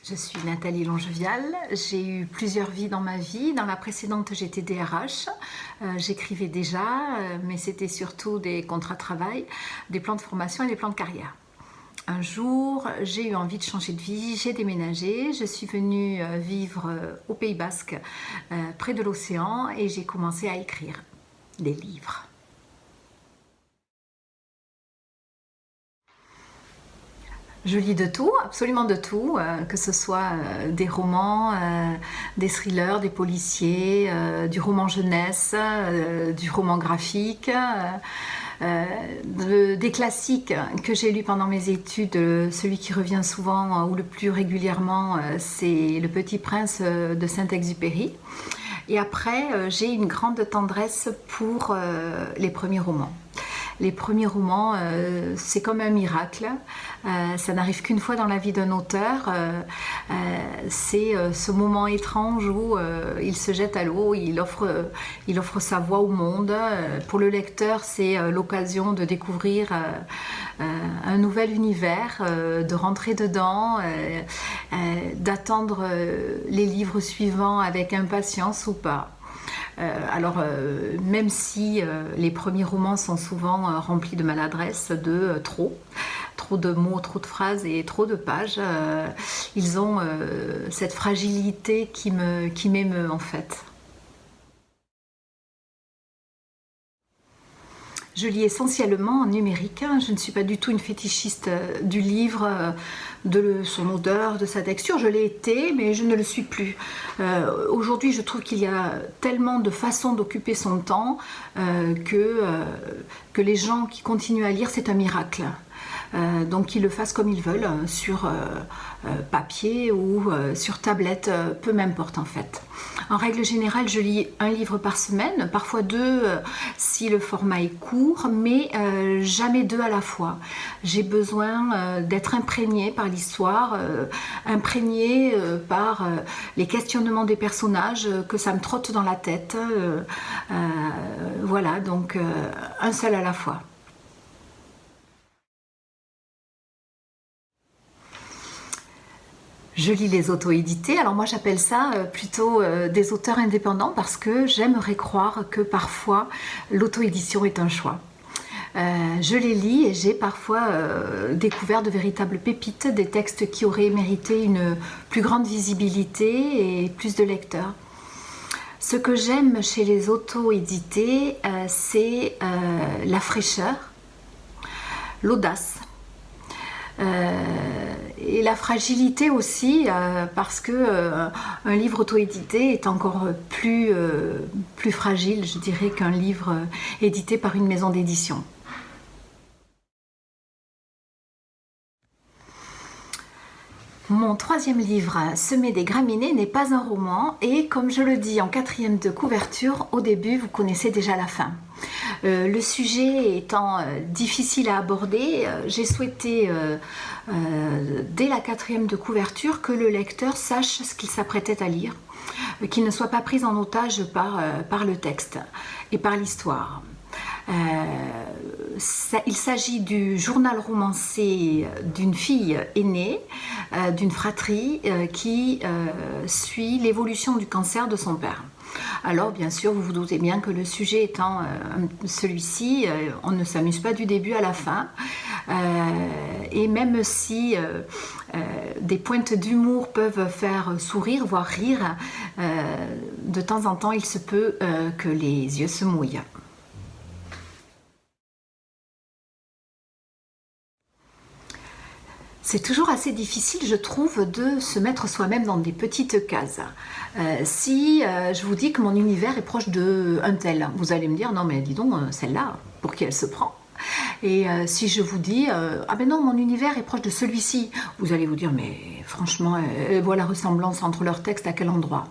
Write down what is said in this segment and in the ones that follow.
Je suis Nathalie Longevial, j'ai eu plusieurs vies dans ma vie. Dans la précédente, j'étais DRH, j'écrivais déjà, mais c'était surtout des contrats de travail, des plans de formation et des plans de carrière. Un jour, j'ai eu envie de changer de vie, j'ai déménagé, je suis venue vivre au Pays Basque, près de l'océan, et j'ai commencé à écrire des livres. Je lis de tout, absolument de tout, que ce soit des romans, des thrillers, des policiers, du roman jeunesse, du roman graphique, des classiques que j'ai lus pendant mes études. Celui qui revient souvent ou le plus régulièrement, c'est Le Petit Prince de Saint-Exupéry. Et après, j'ai une grande tendresse pour les premiers romans. Les premiers romans, c'est comme un miracle. Ça n'arrive qu'une fois dans la vie d'un auteur. C'est ce moment étrange où il se jette à l'eau, il offre sa voix au monde. Pour le lecteur, c'est l'occasion de découvrir un nouvel univers, de rentrer dedans, d'attendre les livres suivants avec impatience ou pas. Même si les premiers romans sont souvent remplis de maladresse, de trop de mots, trop de phrases et trop de pages, ils ont cette fragilité qui m'émeut en fait. Je lis essentiellement en numérique. Je ne suis pas du tout une fétichiste du livre, de son odeur, de sa texture. Je l'ai été, mais je ne le suis plus. Aujourd'hui, je trouve qu'il y a tellement de façons d'occuper son temps que les gens qui continuent à lire, c'est un miracle. Donc qu'ils le fassent comme ils veulent, sur papier ou sur tablette, peu m'importe en fait. En règle générale, je lis un livre par semaine, parfois deux si le format est court, mais jamais deux à la fois. J'ai besoin d'être imprégnée par l'histoire, imprégnée par les questionnements des personnages, que ça me trotte dans la tête. Voilà, donc un seul à la fois. Je lis les auto-édités. Alors moi j'appelle ça plutôt des auteurs indépendants parce que j'aimerais croire que parfois l'auto-édition est un choix. Je les lis et j'ai parfois découvert de véritables pépites, des textes qui auraient mérité une plus grande visibilité et plus de lecteurs. Ce que j'aime chez les auto-édités, c'est la fraîcheur, l'audace. Et la fragilité aussi, parce que un livre auto-édité est encore plus fragile, je dirais, qu'un livre édité par une maison d'édition. Mon troisième livre, Semer des graminées, n'est pas un roman et comme je le dis en quatrième de couverture, au début vous connaissez déjà la fin. Le sujet étant difficile à aborder, j'ai souhaité dès la quatrième de couverture que le lecteur sache ce qu'il s'apprêtait à lire, qu'il ne soit pas pris en otage par le texte et par l'histoire. Il s'agit du journal romancé d'une fille aînée, d'une fratrie qui suit l'évolution du cancer de son père. Alors bien sûr, vous vous doutez bien que le sujet étant celui-ci, on ne s'amuse pas du début à la fin. Et même si des pointes d'humour peuvent faire sourire, voire rire, de temps en temps, il se peut que les yeux se mouillent. C'est toujours assez difficile, je trouve, de se mettre soi-même dans des petites cases. Si je vous dis que mon univers est proche d'un tel, vous allez me dire, non mais dis donc, celle-là, pour qui elle se prend? Et si je vous dis, ah ben non, mon univers est proche de celui-ci, vous allez vous dire, mais franchement, voilà la ressemblance entre leurs textes, à quel endroit?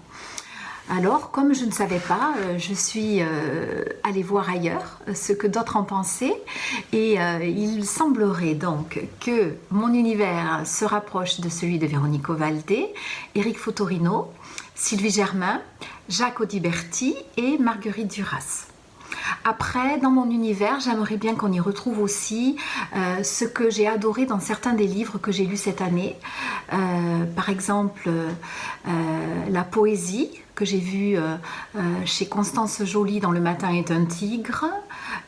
Alors, comme je ne savais pas, je suis allée voir ailleurs ce que d'autres en pensaient et il semblerait donc que mon univers se rapproche de celui de Véronique Ovaldé, Éric Fotorino, Sylvie Germain, Jacques Audiberti et Marguerite Duras. Après, dans mon univers, j'aimerais bien qu'on y retrouve aussi ce que j'ai adoré dans certains des livres que j'ai lus cette année. Par exemple, la poésie que j'ai vue chez Constance Joly dans Le matin est un tigre,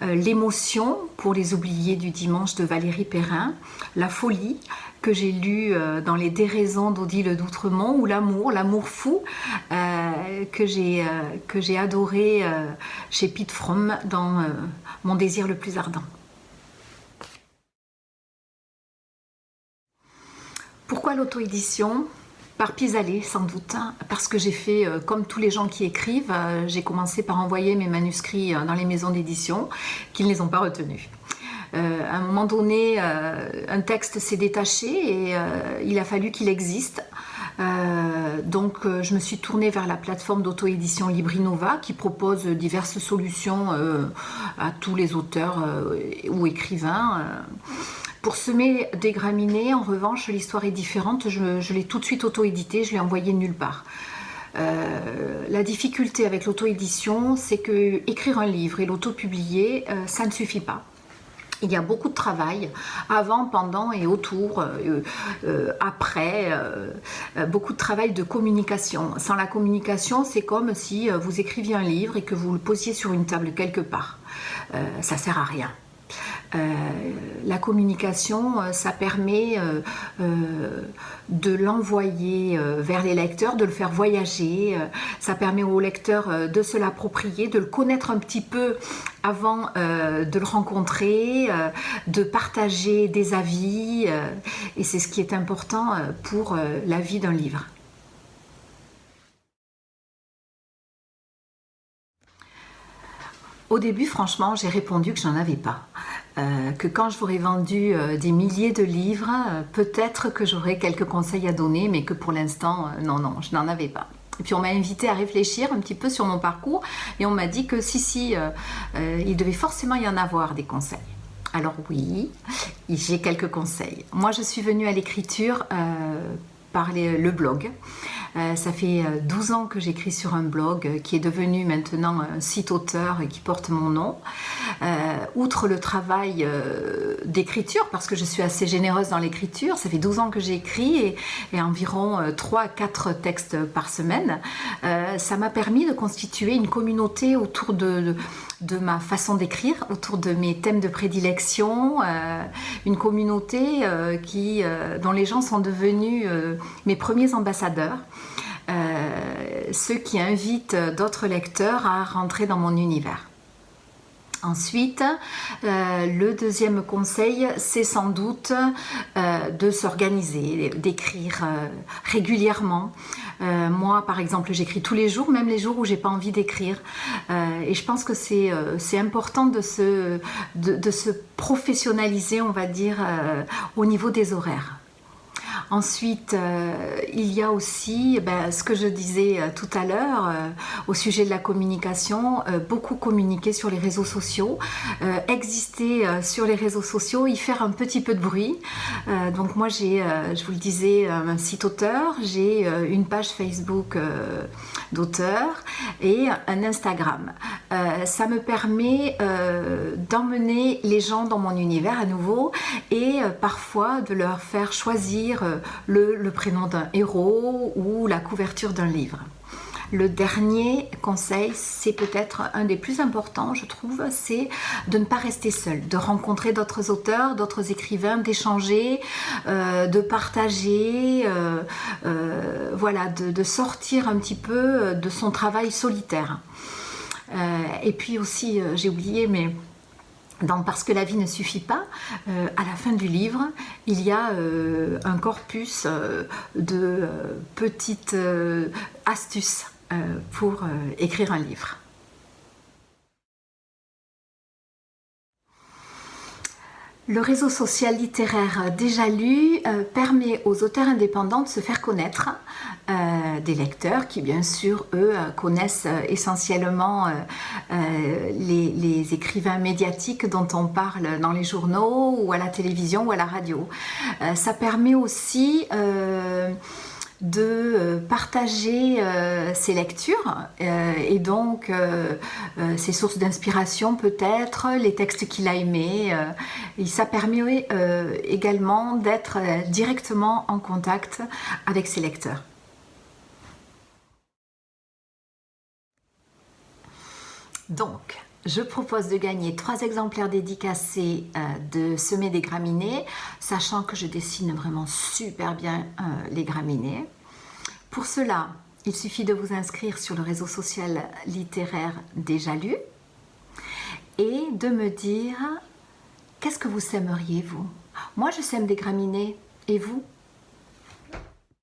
l'émotion pour les oubliés du dimanche de Valérie Perrin, la folie que j'ai lu dans Les déraisons d'Odile d'Outremont, ou l'amour fou que j'ai adoré chez Pete Fromm dans Mon désir le plus ardent. Pourquoi l'auto-édition ? Par pis-aller sans doute, parce que j'ai fait comme tous les gens qui écrivent, j'ai commencé par envoyer mes manuscrits dans les maisons d'édition qui ne les ont pas retenus. À un moment donné, un texte s'est détaché et il a fallu qu'il existe. Donc je me suis tournée vers la plateforme d'auto-édition Librinova qui propose diverses solutions à tous les auteurs ou écrivains. Pour semer des graminées, en revanche, l'histoire est différente. Je l'ai tout de suite auto-édité, je l'ai envoyé nulle part. La difficulté avec l'auto-édition, c'est que écrire un livre et l'auto-publier, ça ne suffit pas. Il y a beaucoup de travail avant, pendant et autour, après, beaucoup de travail de communication. Sans la communication, c'est comme si vous écriviez un livre et que vous le posiez sur une table quelque part. Ça ne sert à rien. La communication, ça permet de l'envoyer vers les lecteurs, de le faire voyager, ça permet aux lecteurs de se l'approprier, de le connaître un petit peu avant de le rencontrer, de partager des avis, et c'est ce qui est important pour la vie d'un livre. Au début, franchement, j'ai répondu que j'en avais pas. Que quand j'aurais vendu des milliers de livres, peut-être que j'aurais quelques conseils à donner, mais que pour l'instant, non, je n'en avais pas. Et puis on m'a invité à réfléchir un petit peu sur mon parcours et on m'a dit que il devait forcément y en avoir des conseils. Alors oui, j'ai quelques conseils. Moi, je suis venue à l'écriture par le blog. Ça fait 12 ans que j'écris sur un blog qui est devenu maintenant un site auteur et qui porte mon nom. Outre le travail d'écriture, parce que je suis assez généreuse dans l'écriture, ça fait 12 ans que j'écris et environ 3 à 4 textes par semaine, ça m'a permis de constituer une communauté autour de ma façon d'écrire, autour de mes thèmes de prédilection, une communauté dont les gens sont devenus mes premiers ambassadeurs. Ceux qui invitent d'autres lecteurs à rentrer dans mon univers. Ensuite, le deuxième conseil, c'est sans doute de s'organiser, d'écrire régulièrement. Moi, par exemple, j'écris tous les jours, même les jours où j'ai pas envie d'écrire. Et je pense que c'est important de se professionnaliser, on va dire, au niveau des horaires. Ensuite, il y a aussi ce que je disais tout à l'heure au sujet de la communication, beaucoup communiquer sur les réseaux sociaux, exister sur les réseaux sociaux, y faire un petit peu de bruit. Donc moi j'ai, je vous le disais, un site auteur, j'ai une page Facebook d'auteur et un Instagram. Ça me permet d'emmener les gens dans mon univers à nouveau et parfois de leur faire choisir le prénom d'un héros ou la couverture d'un livre. Le dernier conseil, c'est peut-être un des plus importants, je trouve, c'est de ne pas rester seul, de rencontrer d'autres auteurs, d'autres écrivains, d'échanger, de partager, voilà, de sortir un petit peu de son travail solitaire. Et puis aussi, j'ai oublié, mais parce que la vie ne suffit pas, à la fin du livre, il y a un corpus de petites astuces pour écrire un livre. Le réseau social littéraire déjà lu permet aux auteurs indépendants de se faire connaître, des lecteurs qui bien sûr eux connaissent essentiellement les écrivains médiatiques dont on parle dans les journaux ou à la télévision ou à la radio. Ça permet aussi de partager ses lectures et donc ses sources d'inspiration peut-être, les textes qu'il a aimés. Et ça permet également d'être directement en contact avec ses lecteurs. Donc, je propose de gagner 3 exemplaires dédicacés de Semer des graminées, sachant que je dessine vraiment super bien les graminées. Pour cela, il suffit de vous inscrire sur le réseau social littéraire Déjà Lu et de me dire qu'est-ce que vous sèmeriez vous. Moi, je sème des graminées et vous ?